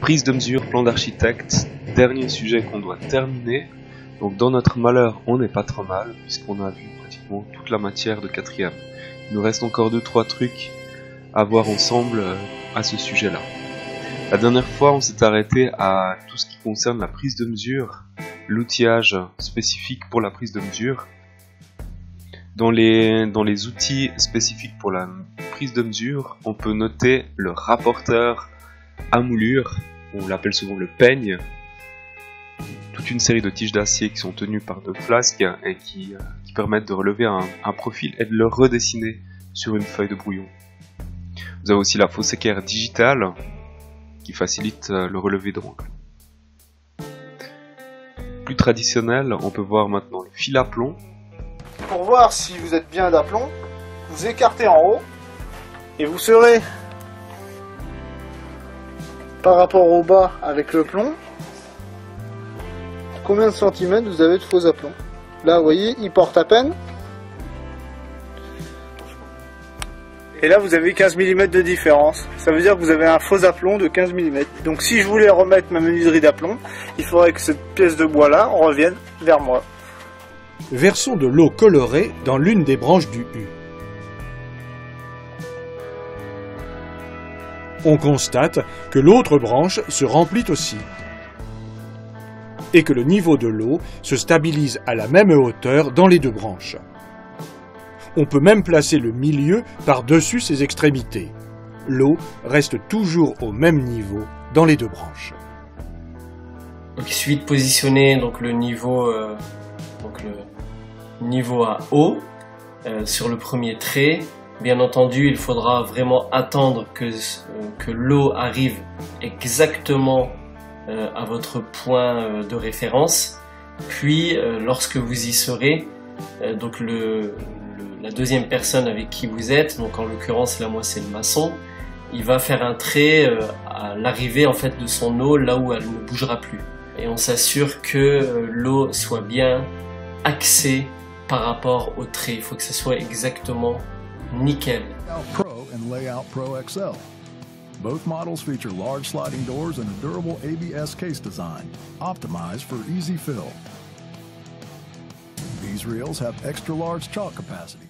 Prise de mesure, plan d'architecte, dernier sujet qu'on doit terminer. Donc dans notre malheur, on n'est pas trop mal, puisqu'on a vu pratiquement toute la matière de 4e. Il nous reste encore 2-3 trucs à voir ensemble à ce sujet-là. La dernière fois, on s'est arrêté à tout ce qui concerne la prise de mesure, l'outillage spécifique pour la prise de mesure. Dans les outils spécifiques pour la prise de mesure, on peut noter le rapporteur à moulure, on l'appelle souvent le peigne, toute une série de tiges d'acier qui sont tenues par 2 flasques et qui permettent de relever un profil et de le redessiner sur une feuille de brouillon. Vous avez aussi la fausse équerre digitale qui facilite le relevé de l'angle. Plus traditionnel, on peut voir maintenant le fil à plomb. Pour voir si vous êtes bien d'aplomb, vous écartez en haut et vous serez par rapport au bas avec le plomb. Combien de centimètres vous avez de faux aplomb? Là, vous voyez, il porte à peine. Et là, vous avez 15 mm de différence. Ça veut dire que vous avez un faux aplomb de 15 mm. Donc si je voulais remettre ma menuiserie d'aplomb, il faudrait que cette pièce de bois-là revienne vers moi. Versons de l'eau colorée dans l'une des branches du U. On constate que l'autre branche se remplit aussi et que le niveau de l'eau se stabilise à la même hauteur dans les 2 branches. On peut même placer le milieu par-dessus ses extrémités. L'eau reste toujours au même niveau dans les 2 branches. Donc, il suffit de positionner donc, le niveau à haut sur le premier trait. Bien entendu, il faudra vraiment attendre que l'eau arrive exactement à votre point de référence. Puis, lorsque vous y serez, donc la deuxième personne avec qui vous êtes, donc en l'occurrence là moi c'est le maçon, il va faire un trait à l'arrivée en fait de son eau là où elle ne bougera plus. Et on s'assure que l'eau soit bien axée par rapport au trait. Il faut que ça soit exactement nickel. Pro and Layout Pro XL. Both models feature large sliding doors and a durable ABS case design, optimized for easy fill. These reels have extra large chalk capacity.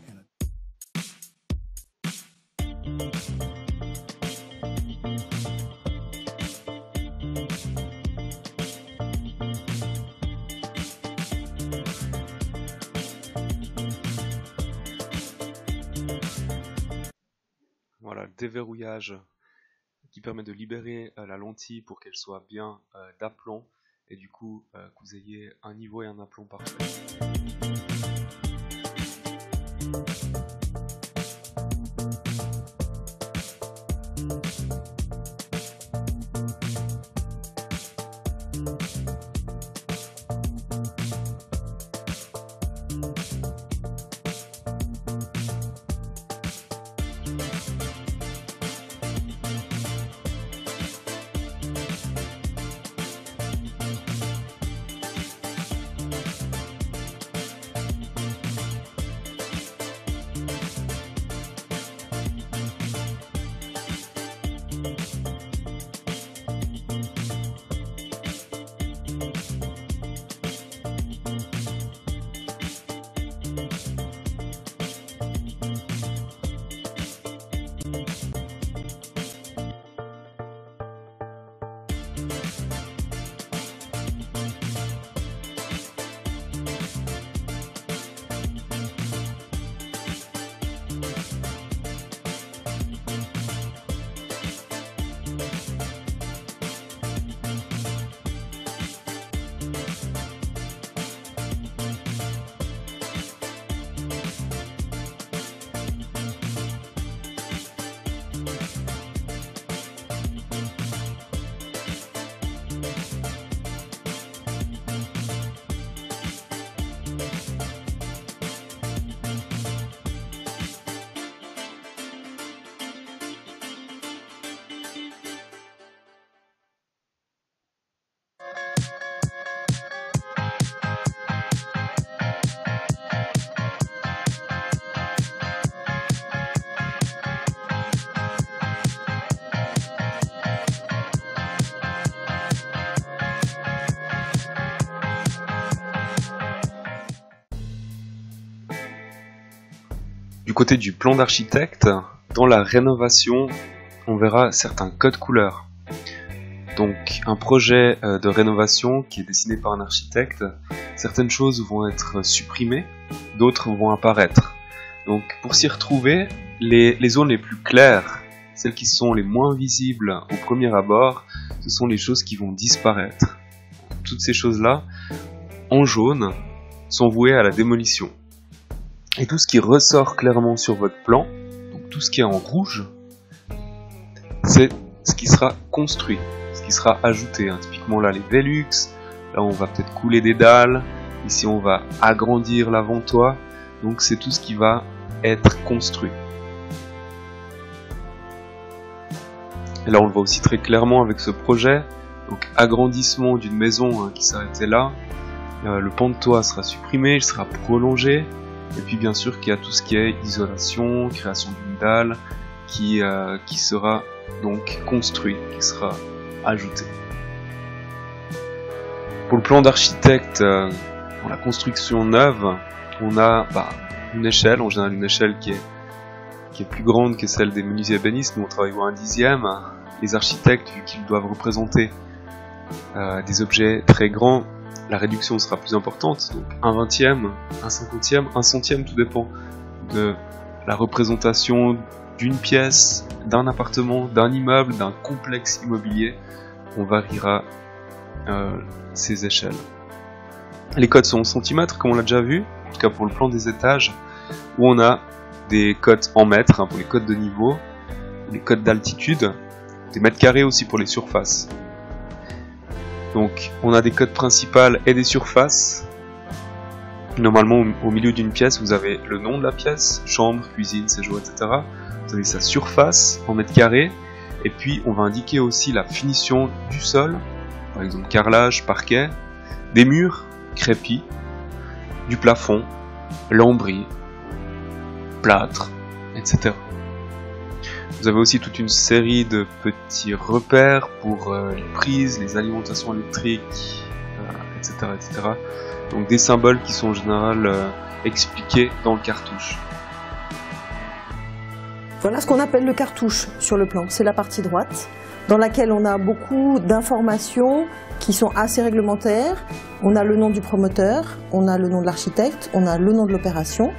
Voilà, le déverrouillage qui permet de libérer la lentille pour qu'elle soit bien d'aplomb et du coup que vous ayez un niveau et un aplomb parfait. Du côté du plan d'architecte, dans la rénovation, on verra certains codes couleurs. Donc un projet de rénovation qui est dessiné par un architecte, certaines choses vont être supprimées, d'autres vont apparaître. Donc pour s'y retrouver, les zones les plus claires, celles qui sont les moins visibles au premier abord, ce sont les choses qui vont disparaître. Toutes ces choses-là, en jaune, sont vouées à la démolition. Et tout ce qui ressort clairement sur votre plan, donc tout ce qui est en rouge, c'est ce qui sera construit, ce qui sera ajouté. Typiquement là les Velux, là on va peut-être couler des dalles, ici on va agrandir l'avant-toit, donc c'est tout ce qui va être construit. Et là on le voit aussi très clairement avec ce projet, donc agrandissement d'une maison qui s'arrêtait là, le pan de toit sera supprimé, il sera prolongé, et puis bien sûr qu'il y a tout ce qui est isolation, création d'une dalle, qui sera donc construit, qui sera ajouté. Pour le plan d'architecte, pour la construction neuve, on a une échelle, en général une échelle qui est plus grande que celle des menuisiers ébénistes. Nous on travaille au 1/10. Les architectes, vu qu'ils doivent représenter des objets très grands, la réduction sera plus importante, donc 1/20, 1/50, 1/100, tout dépend de la représentation d'une pièce, d'un appartement, d'un immeuble, d'un complexe immobilier. On variera ces échelles. Les codes sont en centimètres, comme on l'a déjà vu, en tout cas pour le plan des étages, où on a des codes en mètres pour les codes de niveau, les codes d'altitude, des mètres carrés aussi pour les surfaces. Donc on a des codes principales et des surfaces. Normalement au milieu d'une pièce vous avez le nom de la pièce, chambre, cuisine, séjour, etc. Vous avez sa surface en mètres carrés, et puis on va indiquer aussi la finition du sol, par exemple carrelage, parquet, des murs, crépi, du plafond, lambris, plâtre, etc. Vous avez aussi toute une série de petits repères pour les prises, les alimentations électriques, etc., etc. Donc des symboles qui sont en général expliqués dans le cartouche. Voilà ce qu'on appelle le cartouche sur le plan. C'est la partie droite dans laquelle on a beaucoup d'informations qui sont assez réglementaires. On a le nom du promoteur, on a le nom de l'architecte, on a le nom de l'opération.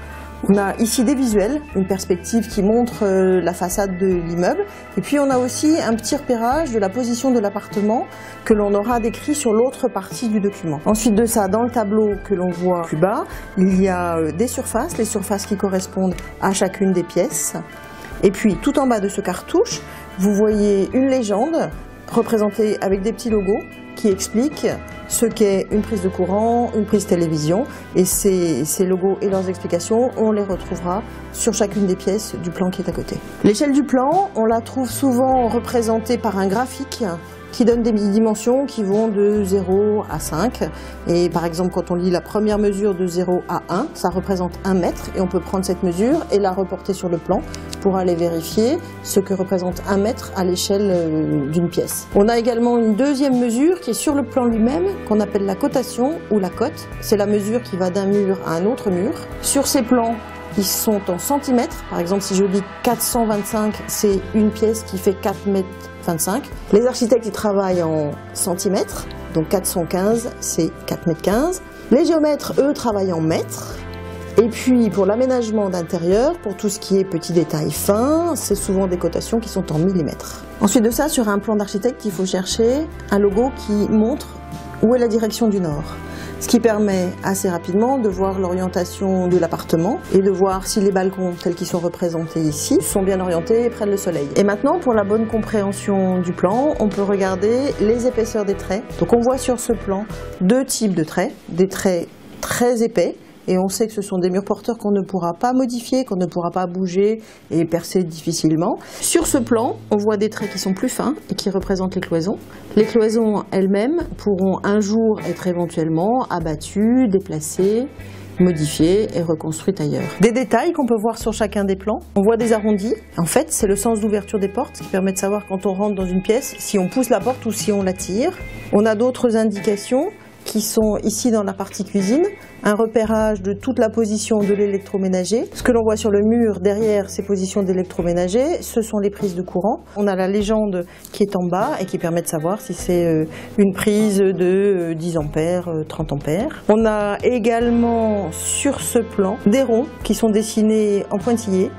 On a ici des visuels, une perspective qui montre la façade de l'immeuble. Et puis on a aussi un petit repérage de la position de l'appartement que l'on aura décrit sur l'autre partie du document. Ensuite de ça, dans le tableau que l'on voit plus bas, il y a des surfaces, les surfaces qui correspondent à chacune des pièces. Et puis tout en bas de ce cartouche, vous voyez une légende représentée avec des petits logos qui expliquent ce qu'est une prise de courant, une prise télévision, et ces logos et leurs explications, on les retrouvera sur chacune des pièces du plan qui est à côté. L'échelle du plan, on la trouve souvent représentée par un graphique qui donne des dimensions qui vont de 0 à 5. Et par exemple, quand on lit la première mesure de 0 à 1, ça représente 1 mètre, et on peut prendre cette mesure et la reporter sur le plan pour aller vérifier ce que représente 1 mètre à l'échelle d'une pièce. On a également une deuxième mesure qui est sur le plan lui-même, qu'on appelle la cotation ou la cote. C'est la mesure qui va d'un mur à un autre mur. Sur ces plans, ils sont en centimètres. Par exemple, si je dis 425, c'est une pièce qui fait 4,25 mètres. Les architectes, ils travaillent en centimètres, donc 415, c'est 4,15 mètres. Les géomètres, eux, travaillent en mètres. Et puis, pour l'aménagement d'intérieur, pour tout ce qui est petits détails fins, c'est souvent des cotations qui sont en millimètres. Ensuite de ça, sur un plan d'architecte, il faut chercher un logo qui montre où est la direction du nord. Ce qui permet assez rapidement de voir l'orientation de l'appartement et de voir si les balcons tels qu'ils sont représentés ici sont bien orientés et prennent le soleil. Et maintenant, pour la bonne compréhension du plan, on peut regarder les épaisseurs des traits. Donc on voit sur ce plan deux types de traits, des traits très épais, et on sait que ce sont des murs porteurs qu'on ne pourra pas modifier, qu'on ne pourra pas bouger et percer difficilement. Sur ce plan, on voit des traits qui sont plus fins et qui représentent les cloisons. Les cloisons elles-mêmes pourront un jour être éventuellement abattues, déplacées, modifiées et reconstruites ailleurs. Des détails qu'on peut voir sur chacun des plans. On voit des arrondis. En fait, c'est le sens d'ouverture des portes qui permet de savoir quand on rentre dans une pièce si on pousse la porte ou si on la tire. On a d'autres indications qui sont ici dans la partie cuisine, un repérage de toute la position de l'électroménager. Ce que l'on voit sur le mur derrière ces positions d'électroménager, ce sont les prises de courant. On a la légende qui est en bas et qui permet de savoir si c'est une prise de 10 ampères, 30 ampères. On a également sur ce plan des ronds qui sont dessinés en pointillés,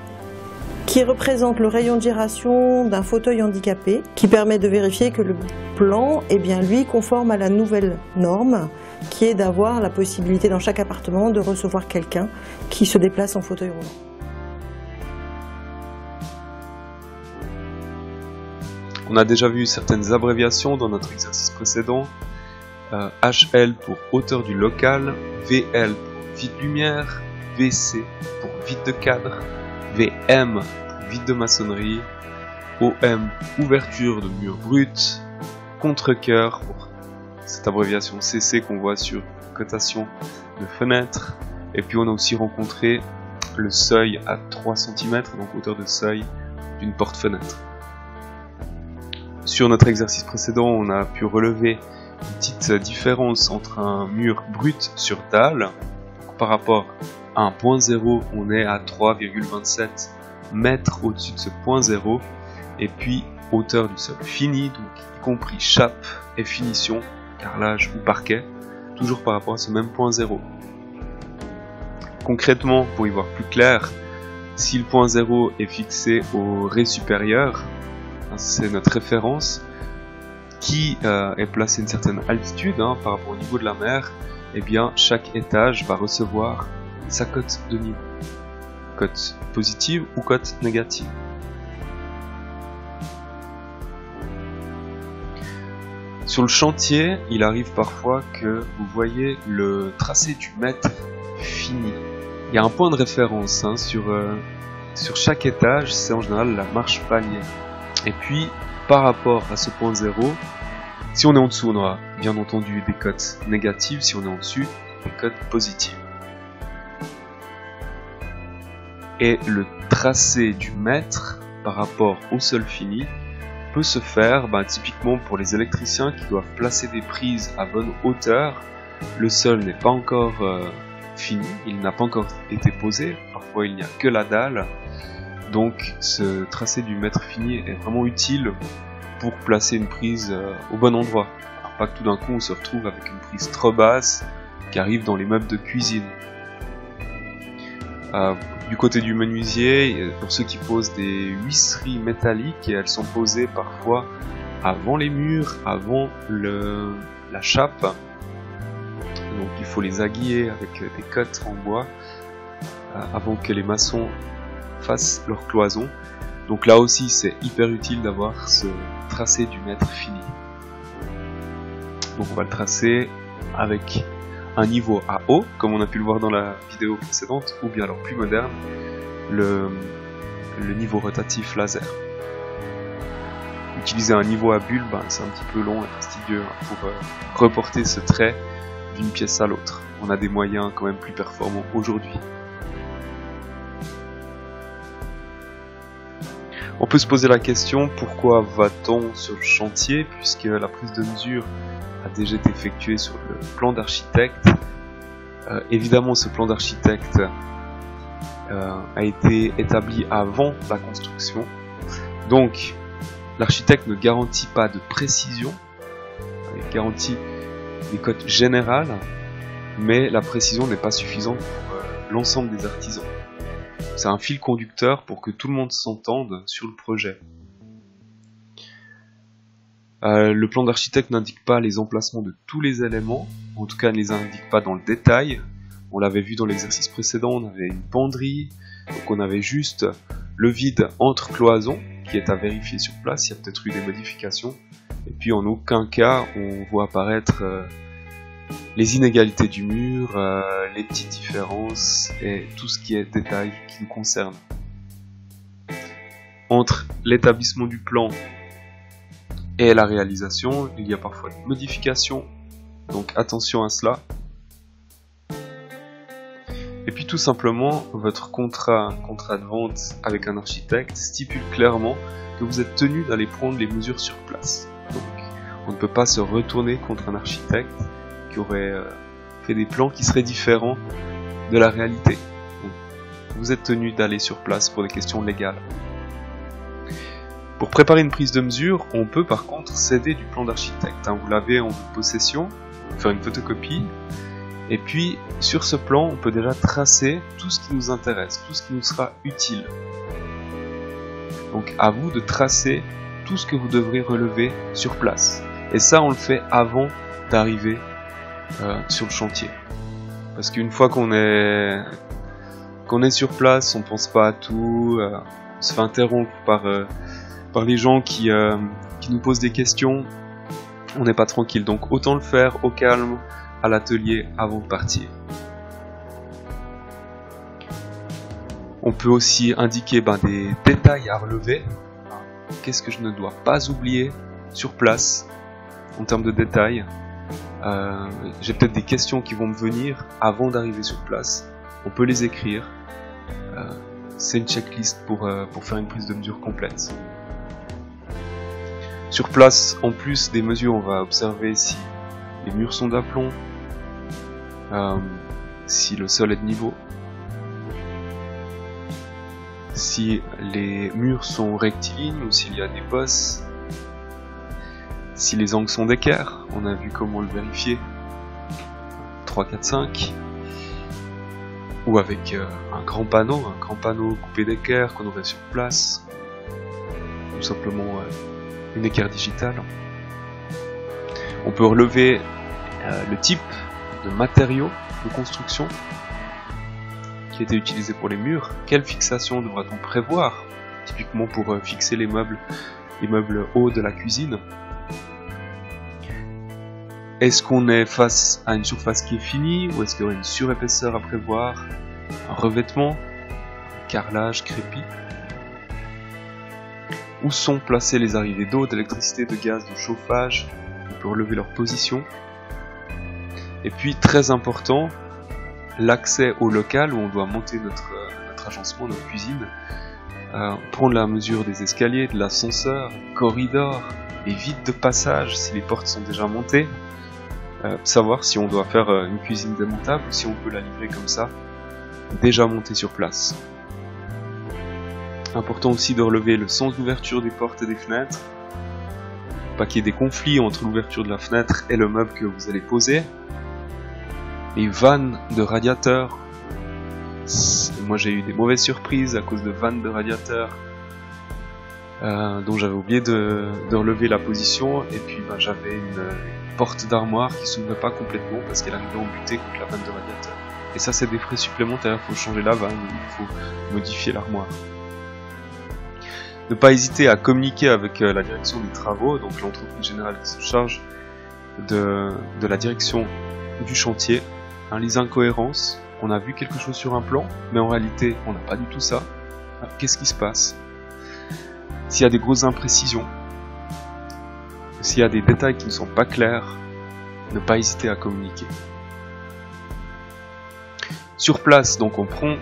qui représente le rayon de giration d'un fauteuil handicapé, qui permet de vérifier que le plan est bien lui conforme à la nouvelle norme, qui est d'avoir la possibilité dans chaque appartement de recevoir quelqu'un qui se déplace en fauteuil roulant. On a déjà vu certaines abréviations dans notre exercice précédent. HL pour hauteur du local, VL pour vide lumière, VC pour vide de cadre, VM vide de maçonnerie, OM ouverture de mur brut, contre-cœur pour cette abréviation CC qu'on voit sur cotation de fenêtre, et puis on a aussi rencontré le seuil à 3 cm, donc hauteur de seuil d'une porte-fenêtre. Sur notre exercice précédent, on a pu relever une petite différence entre un mur brut sur dalle. Par rapport à un point 0, on est à 3,27 mètres au-dessus de ce point 0, et puis hauteur du sol fini, donc y compris chape et finition, carrelage ou parquet, toujours par rapport à ce même point 0. Concrètement, pour y voir plus clair, si le point 0 est fixé au rez supérieur, c'est notre référence, qui est placé à une certaine altitude par rapport au niveau de la mer, et bien chaque étage va recevoir sa cote de niveau. Cote positive ou cote négative. Sur le chantier, il arrive parfois que vous voyez le tracé du mètre fini. Il y a un point de référence sur chaque étage, c'est en général la marche palier. Et puis, par rapport à ce point 0, si on est en dessous, on aura bien entendu des cotes négatives, si on est en dessus, des cotes positives. Et le tracé du mètre par rapport au sol fini peut se faire typiquement pour les électriciens qui doivent placer des prises à bonne hauteur. Le sol n'est pas encore fini, il n'a pas encore été posé, parfois il n'y a que la dalle. Donc ce tracé du mètre fini est vraiment utile pour placer une prise au bon endroit. Alors, pas que tout d'un coup on se retrouve avec une prise trop basse qui arrive dans les meubles de cuisine. Du côté du menuisier, pour ceux qui posent des huisseries métalliques, et elles sont posées parfois avant les murs, avant la chape. Donc il faut les aiguiller avec des cottes en bois avant que les maçons fassent leur cloison. Donc là aussi c'est hyper utile d'avoir ce tracé du mètre fini. Donc on va le tracer avec un niveau à haut, comme on a pu le voir dans la vidéo précédente, ou bien alors plus moderne, le niveau rotatif laser. Utiliser un niveau à bulle, c'est un petit peu long et fastidieux pour reporter ce trait d'une pièce à l'autre. On a des moyens quand même plus performants aujourd'hui. On peut se poser la question, pourquoi va-t-on sur le chantier, puisque la prise de mesure a déjà été effectuée sur le plan d'architecte. Évidemment, ce plan d'architecte a été établi avant la construction. Donc, l'architecte ne garantit pas de précision, il garantit des cotes générales, mais la précision n'est pas suffisante pour l'ensemble des artisans. C'est un fil conducteur pour que tout le monde s'entende sur le projet. Le plan d'architecte n'indique pas les emplacements de tous les éléments, en tout cas ne les indique pas dans le détail. On l'avait vu dans l'exercice précédent, on avait une penderie, donc on avait juste le vide entre cloisons qui est à vérifier sur place, il y a peut-être eu des modifications, et puis en aucun cas on voit apparaître les inégalités du mur, les petites différences et tout ce qui est détail qui nous concerne. Entre l'établissement du plan et la réalisation, il y a parfois des modifications, donc attention à cela. Et puis tout simplement, votre contrat de vente avec un architecte stipule clairement que vous êtes tenu d'aller prendre les mesures sur place. Donc on ne peut pas se retourner contre un architecte qui auraient fait des plans qui seraient différents de la réalité. Donc, vous êtes tenu d'aller sur place pour des questions légales. Pour préparer une prise de mesure, on peut par contre s'aider du plan d'architecte. Vous l'avez en possession, faire une photocopie, et puis sur ce plan, on peut déjà tracer tout ce qui nous intéresse, tout ce qui nous sera utile. Donc à vous de tracer tout ce que vous devrez relever sur place. Et ça, on le fait avant d'arriver sur le chantier. Parce qu'une fois qu'on est sur place, on pense pas à tout, on se fait interrompre par les gens qui nous posent des questions, on n'est pas tranquille. Donc autant le faire au calme, à l'atelier, avant de partir. On peut aussi indiquer des détails à relever. Qu'est-ce que je ne dois pas oublier sur place en termes de détails. J'ai peut-être des questions qui vont me venir avant d'arriver sur place. On peut les écrire. C'est une checklist pour faire une prise de mesure complète. Sur place, en plus des mesures, on va observer si les murs sont d'aplomb, si le sol est de niveau, si les murs sont rectilignes ou s'il y a des bosses, si les angles sont d'équerre, on a vu comment le vérifier, 3, 4, 5, ou avec un grand panneau coupé d'équerre qu'on aurait sur place, ou simplement une équerre digitale. On peut relever le type de matériaux de construction qui a été utilisé pour les murs. Quelle fixation devra-t-on prévoir, typiquement pour fixer les meubles hauts de la cuisine? Est-ce qu'on est face à une surface qui est finie, ou est-ce qu'il y aura une surépaisseur à prévoir, un revêtement, un carrelage, crépi? Où sont placées les arrivées d'eau, d'électricité, de gaz, de chauffage? On peut relever leur position. Et puis, très important, l'accès au local où on doit monter notre agencement, notre cuisine. Prendre la mesure des escaliers, de l'ascenseur, corridors, les vides de passage, si les portes sont déjà montées. Savoir si on doit faire une cuisine démontable ou si on peut la livrer comme ça, déjà montée sur place. Important aussi de relever le sens d'ouverture des portes et des fenêtres, pas qu'il y ait des conflits entre l'ouverture de la fenêtre et le meuble que vous allez poser. Les vannes de radiateurs, moi j'ai eu des mauvaises surprises à cause de vannes de radiateurs dont j'avais oublié de relever la position, et puis j'avais une porte d'armoire qui s'ouvrait pas complètement parce qu'elle arrivait embutée contre la vanne de radiateur. Et ça, c'est des frais supplémentaires, il faut changer la vanne, il faut modifier l'armoire. Ne pas hésiter à communiquer avec la direction des travaux, donc l'entreprise générale qui se charge de la direction du chantier. Les incohérences, on a vu quelque chose sur un plan, mais en réalité on n'a pas du tout ça. Qu'est-ce qui se passe? S'il y a des grosses imprécisions, s'il y a des détails qui ne sont pas clairs, ne pas hésiter à communiquer. Sur place, donc on prend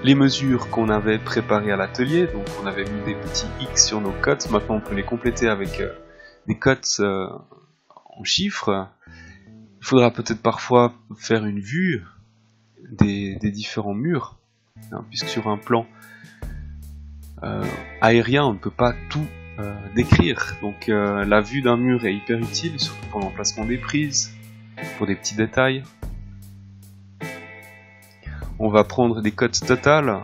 les mesures qu'on avait préparées à l'atelier, donc on avait mis des petits X sur nos cotes, maintenant on peut les compléter avec des cotes en chiffres. Il faudra peut-être parfois faire une vue des différents murs, puisque sur un plan aérien on ne peut pas tout décrire, donc la vue d'un mur est hyper utile, surtout pour l'emplacement des prises, pour des petits détails. On va prendre des cotes totales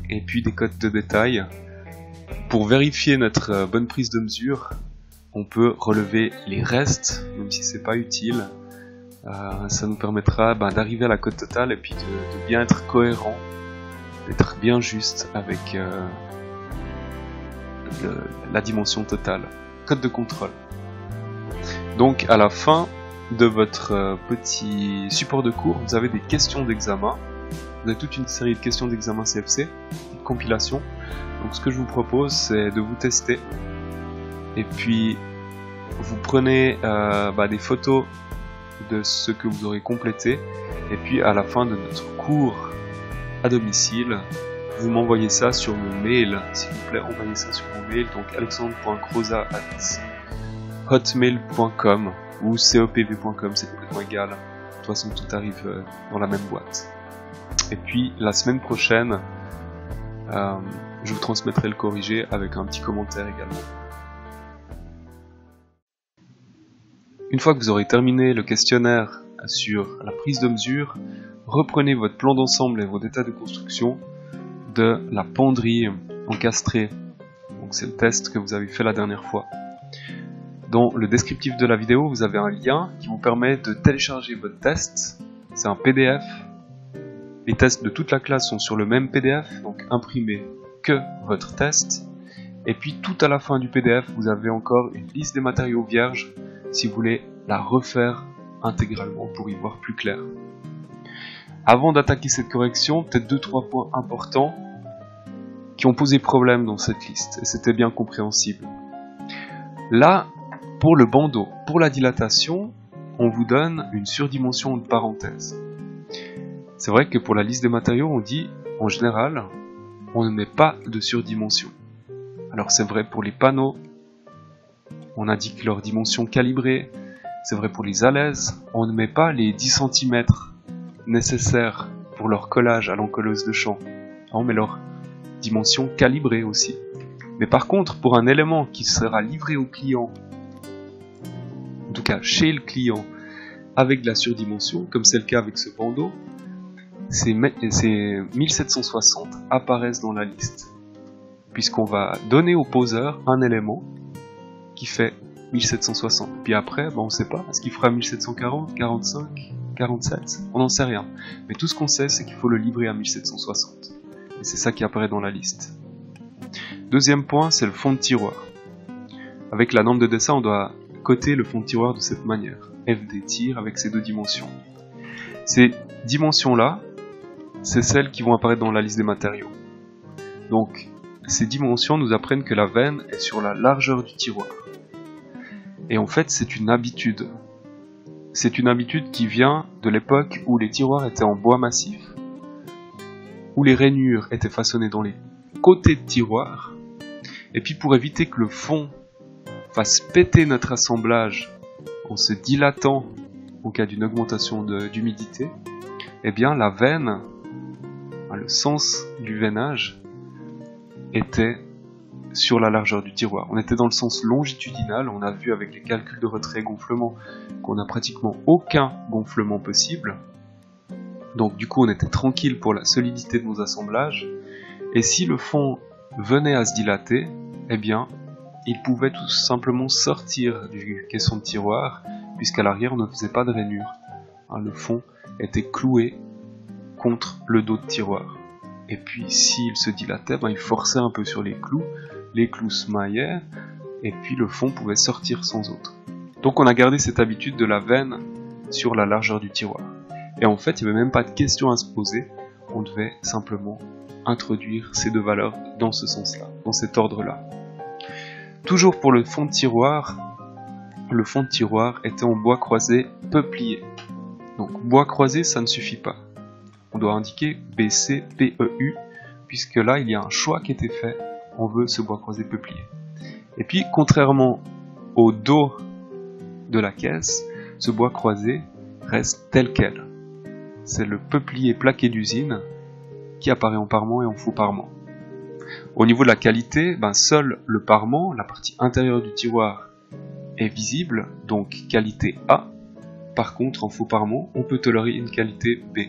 et puis des cotes de détail. Pour vérifier notre bonne prise de mesure, on peut relever les restes, même si c'est pas utile. Ça nous permettra d'arriver à la cote totale et puis de bien être cohérent, d'être bien juste avec la dimension totale. Cote de contrôle. Donc à la fin de votre petit support de cours, vous avez des questions d'examen. Vous avez toute une série de questions d'examen CFC, de compilation. Donc ce que je vous propose, c'est de vous tester. Et puis vous prenez des photos de ce que vous aurez complété. Et puis à la fin de notre cours à domicile, vous m'envoyez ça sur mon mail. S'il vous plaît, envoyez ça sur mon mail. Donc alexandre.croza@hotmail.com. ou cepv.com, c'est complètement égal. De toute façon, tout arrive dans la même boîte. Et puis, la semaine prochaine, je vous transmettrai le corrigé avec un petit commentaire également. Une fois que vous aurez terminé le questionnaire sur la prise de mesure, reprenez votre plan d'ensemble et vos états de construction de la penderie encastrée. Donc c'est le test que vous avez fait la dernière fois. Dans le descriptif de la vidéo, vous avez un lien qui vous permet de télécharger votre test. C'est un PDF. Les tests de toute la classe sont sur le même PDF, donc imprimez que votre test. Et puis tout à la fin du PDF, vous avez encore une liste des matériaux vierges si vous voulez la refaire intégralement pour y voir plus clair. Avant d'attaquer cette correction, peut-être 2-3 points importants qui ont posé problème dans cette liste, et c'était bien compréhensible. Là, pour le bandeau, pour la dilatation, on vous donne une surdimension de parenthèse. C'est vrai que pour la liste des matériaux, on dit, en général, on ne met pas de surdimension. Alors c'est vrai pour les panneaux, on indique leur dimension calibrée. C'est vrai pour les alaises, on ne met pas les 10 cm nécessaires pour leur collage à l'encolleuse de champ. On met leur dimension calibrée aussi. Mais par contre, pour un élément qui sera livré au client, en tout cas chez le client, avec de la surdimension, comme c'est le cas avec ce bandeau, ces 1760 apparaissent dans la liste. Puisqu'on va donner au poseur un élément qui fait 1760. Puis après, on ne sait pas, est-ce qu'il fera 1740, 45, 47 ? On n'en sait rien. Mais tout ce qu'on sait, c'est qu'il faut le livrer à 1760. Et c'est ça qui apparaît dans la liste. Deuxième point, c'est le fond de tiroir. Avec la norme de dessin, on doit coter le fond de tiroir de cette manière. FD tir avec ces deux dimensions. Ces dimensions-là, c'est celles qui vont apparaître dans la liste des matériaux. Donc, ces dimensions nous apprennent que la veine est sur la largeur du tiroir. Et en fait, c'est une habitude. C'est une habitude qui vient de l'époque où les tiroirs étaient en bois massif, où les rainures étaient façonnées dans les côtés de tiroirs, et puis pour éviter que le fond fasse péter notre assemblage en se dilatant au cas d'une augmentation d'humidité, eh bien la veine, le sens du veinage, était sur la largeur du tiroir. On était dans le sens longitudinal, on a vu avec les calculs de retrait et gonflement qu'on n'a pratiquement aucun gonflement possible. Donc du coup on était tranquille pour la solidité de nos assemblages, et si le fond venait à se dilater, eh bien il pouvait tout simplement sortir du caisson de tiroir, puisqu'à l'arrière on ne faisait pas de rainure. Le fond était cloué contre le dos de tiroir. Et puis s'il se dilatait, il forçait un peu sur les clous se maillaient, et puis le fond pouvait sortir sans autre. Donc on a gardé cette habitude de la veine sur la largeur du tiroir. Et en fait, il n'y avait même pas de question à se poser, on devait simplement introduire ces deux valeurs dans ce sens-là, dans cet ordre-là. Toujours pour le fond de tiroir était en bois croisé peuplier. Donc bois croisé, ça ne suffit pas. On doit indiquer BCPEU, puisque là il y a un choix qui a été fait, on veut ce bois croisé peuplier. Et puis contrairement au dos de la caisse, ce bois croisé reste tel quel. C'est le peuplier plaqué d'usine qui apparaît en parement et en faux parement. Au niveau de la qualité, seul le parement, la partie intérieure du tiroir, est visible, donc qualité A. Par contre, en faux parement, on peut tolérer une qualité B.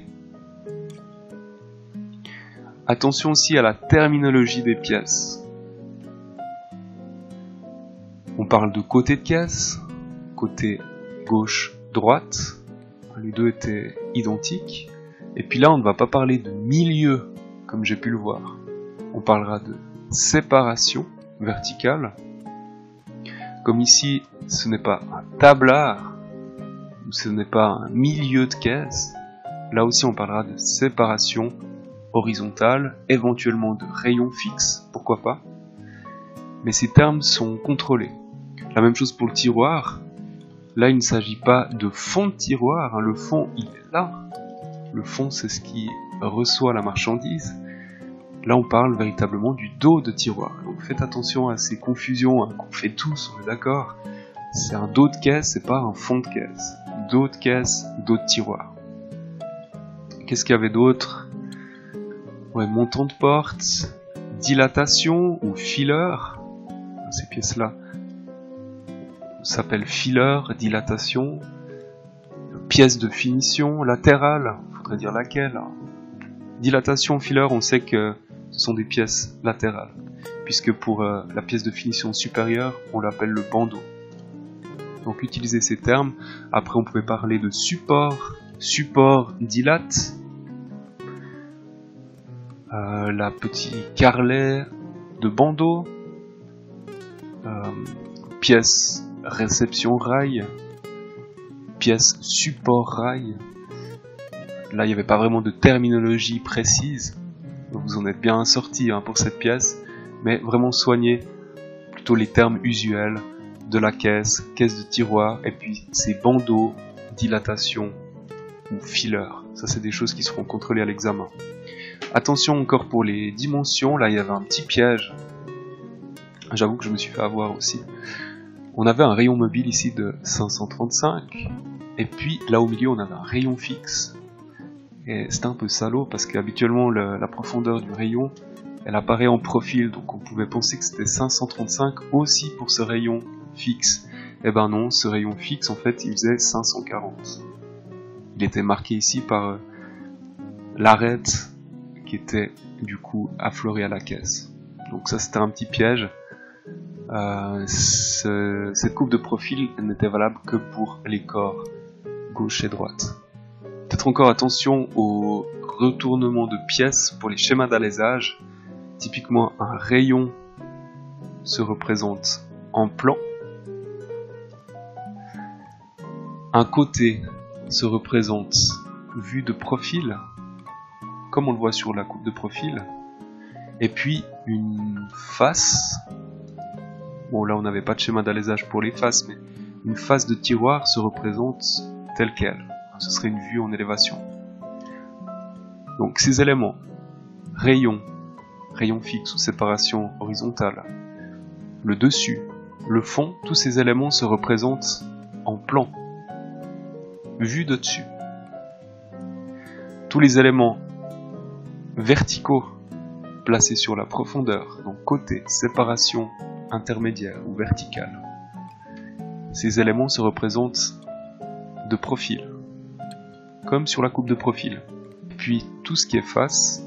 Attention aussi à la terminologie des pièces. On parle de côté de caisse, côté gauche-droite, les deux étaient identiques. Et puis là, on ne va pas parler de milieu, comme j'ai pu le voir. On parlera de séparation verticale. Comme ici, ce n'est pas un tablard, ce n'est pas un milieu de caisse. Là aussi, on parlera de séparation horizontale, éventuellement de rayon fixe, pourquoi pas. Mais ces termes sont contrôlés. La même chose pour le tiroir. Là, il ne s'agit pas de fond de tiroir, le fond, il est là. Le fond, c'est ce qui reçoit la marchandise. Là, on parle véritablement du dos de tiroir. Donc faites attention à ces confusions qu'on fait tous, on est d'accord. C'est un dos de caisse, c'est pas un fond de caisse. Dos de caisse, dos de tiroir. Qu'est-ce qu'il y avait d'autre? Ouais, montant de porte, dilatation ou filler. Ces pièces-là s'appellent filler, dilatation. Pièce de finition, latérale, faudrait dire laquelle. Dilatation, filler, on sait que ce sont des pièces latérales, puisque pour la pièce de finition supérieure, on l'appelle le bandeau. Donc utilisez ces termes. Après on pouvait parler de support, support dilate, la petite carrelet de bandeau, pièce réception rail, pièce support rail. Là il n'y avait pas vraiment de terminologie précise, donc vous en êtes bien sortis pour cette pièce, mais vraiment soignez plutôt les termes usuels de la caisse, caisse de tiroir, et puis ces bandeaux, dilatation ou filler. Ça c'est des choses qui seront contrôlées à l'examen. Attention encore pour les dimensions, là il y avait un petit piège. J'avoue que je me suis fait avoir aussi. On avait un rayon mobile ici de 535, et puis là au milieu on avait un rayon fixe. Et c'était un peu salaud parce qu'habituellement la profondeur du rayon elle apparaît en profil, donc on pouvait penser que c'était 535 aussi pour ce rayon fixe. Eh ben non, ce rayon fixe en fait il faisait 540. Il était marqué ici par l'arête qui était du coup affleurée à la caisse. Donc ça c'était un petit piège. Cette coupe de profil n'était valable que pour les corps gauche et droite. Peut-être encore attention au retournement de pièces pour les schémas d'alésage. Typiquement un rayon se représente en plan. Un côté se représente vue de profil, comme on le voit sur la coupe de profil. Et puis une face. Bon là on n'avait pas de schéma d'alésage pour les faces, mais une face de tiroir se représente telle qu'elle. Ce serait une vue en élévation. Donc ces éléments, rayon, rayon fixe ou séparation horizontale, le dessus, le fond, tous ces éléments se représentent en plan, vue de dessus. Tous les éléments verticaux placés sur la profondeur, donc côté, séparation intermédiaire ou verticale. Ces éléments se représentent de profil, comme sur la coupe de profil. Puis tout ce qui est face,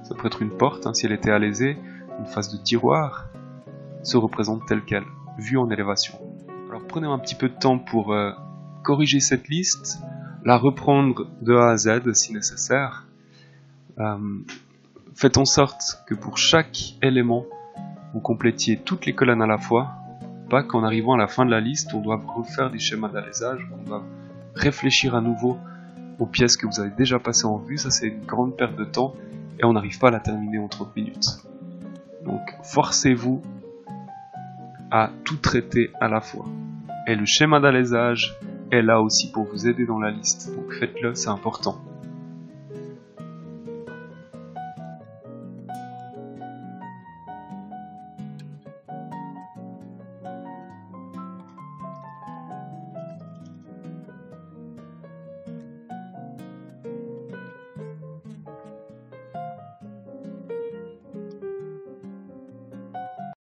ça peut être une porte, si elle était alésée, une face de tiroir, se représente telle qu'elle, vue en élévation. Alors prenez un petit peu de temps pour corriger cette liste, la reprendre de A à Z si nécessaire. Faites en sorte que pour chaque élément, vous complétiez toutes les colonnes à la fois, pas qu'en arrivant à la fin de la liste, on doit refaire des schémas d'alésage, qu'on doit réfléchir à nouveau aux pièces que vous avez déjà passées en vue. Ça c'est une grande perte de temps et on n'arrive pas à la terminer en 30 minutes. Donc forcez-vous à tout traiter à la fois. Et le schéma d'alésage est là aussi pour vous aider dans la liste, donc faites-le, c'est important.